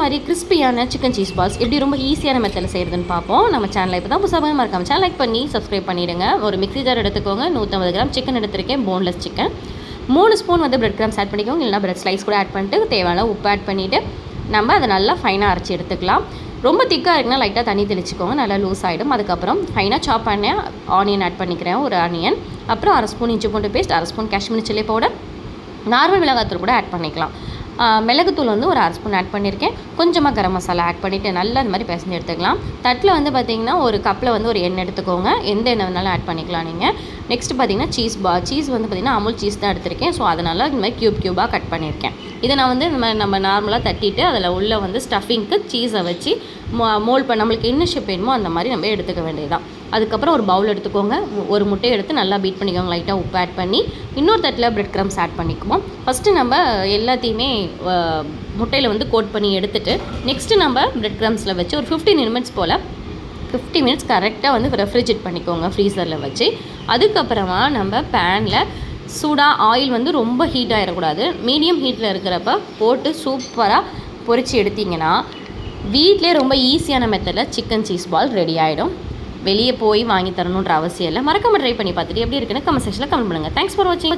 மாதிரி கிறிஸ்பியான chicken cheese balls எப்படி ரொம்ப ஈஸியான மெத்தடில் செய்கிறதுன்னு பார்ப்போம். நம்ம சேனலை இப்போ தான் புதுசாக மறக்காம சேனல் லைக் பண்ணி சப்ஸ்கிரைப் பண்ணிவிடுங்க. ஒரு மிக்ஸி ஜார் எடுத்துக்கோங்க. 150 கிராம் சிக்கன் எடுத்திருக்கேன், போன்லெஸ் சிக்கன். 3 ஸ்பூன் வந்து பிரெட் கிராம்ஸ் ஆட் பண்ணிக்கோங்க, இல்லைனா பிரெட் ஸ்லைஸ் கூட ஆட் பண்ணிட்டு தேவையான உப்பு ஆட் பண்ணிவிட்டு நம்ம அதை நல்லா ஃபைனாக அரைச்சி எடுத்துக்கலாம். ரொம்ப திக்காக இருக்குன்னா லைட்டாக தண்ணி தெளிச்சிக்கோங்க, நல்லா லூஸ் ஆகிடும். அதுக்கப்புறம் ஃபைனாக சாப் பண்ண ஆனியன் ஆட் பண்ணிக்கிறேன், ஒரு ஆனியன். அப்புறம் 1/2 ஸ்பூன் இஞ்சி பூண்டு paste, 1/2 spoon Kashmiri chilli powder, normal மிளகாத்தூள் கூட ஆட் பண்ணிக்கலாம். மிளகுத்தூள் வந்து ஒரு 1/2 ஸ்பூன் ஆட் பண்ணியிருக்கேன். கொஞ்சமாக கரம் மசாலா ஆட் பண்ணிவிட்டு நல்லா இந்த மாதிரி பிசைஞ்சு எடுத்துக்கலாம். தட்டில் வந்து பார்த்திங்கன்னா ஒரு கப்பில் வந்து ஒரு எண்ணெய் எடுத்துக்கோங்க, எந்த எண்ணெய் வேணாலும் ஆட் பண்ணிக்கலாம் நீங்கள். நெக்ஸ்ட் பார்த்திங்கன்னா சீஸ் வந்து பார்த்திங்கன்னா அமுல் சீஸ் தான் எடுத்திருக்கேன். ஸோ அதனால் இந்த மாதிரி க்யூபாக கட் பண்ணியிருக்கேன். இதை நான் வந்து நம்ம நார்மலாக தட்டிட்டு அதில் உள்ள வந்து ஸ்டஃபிங்க்கு சீஸை வச்சு மோல்ட் பண்ண நம்மளுக்கு என்ன ஷேப் வேணுமோ அந்த மாதிரி நம்ம எடுத்துக்க வேண்டியதுதான். அதுக்கப்புறம் ஒரு பவுல் எடுத்துக்கோங்க, ஒரு முட்டையை எடுத்து நல்லா பீட் பண்ணிக்கோங்க, லைட்டாக உப்பு ஆட் பண்ணி. இன்னொரு தட்டில் பிரெட் கிரம்ஸ் ஆட் பண்ணிக்குவோம். ஃபஸ்ட்டு நம்ம எல்லாத்தையுமே முட்டையில் வந்து கோட் பண்ணி எடுத்துகிட்டு நெக்ஸ்ட்டு நம்ம பிரெட் கிரம்ஸில் வச்சு ஒரு 15 நிமிட்ஸ் போல் 50 மினிட்ஸ் கரெக்டாக வந்து ரெஃப்ரிஜரேட் பண்ணிக்கோங்க ஃப்ரீசரில் வச்சு. அதுக்கப்புறமா நம்ம பேனில் சூடாக ஆயில் வந்து ரொம்ப ஹீட் ஆகிடக்கூடாது, மீடியம் ஹீட்டில் இருக்கிறப்ப போட்டு சூப்பராக பொரித்து எடுத்திங்கன்னா வீட்டிலே ரொம்ப ஈஸியான மெத்தடில் சிக்கன் சீஸ் பால் ரெடி ஆகிடும். வெளியே போய் வாங்கி தரணுன்ற அவசியம் இல்லை. மறக்காம ட்ரை பண்ணி பார்த்துட்டு எப்படி இருக்குன்னு கமெண்ட் செக்ஷனில் கமெண்ட் பண்ணுங்கள். தேங்க்ஸ் ஃபார் வாட்சிங்.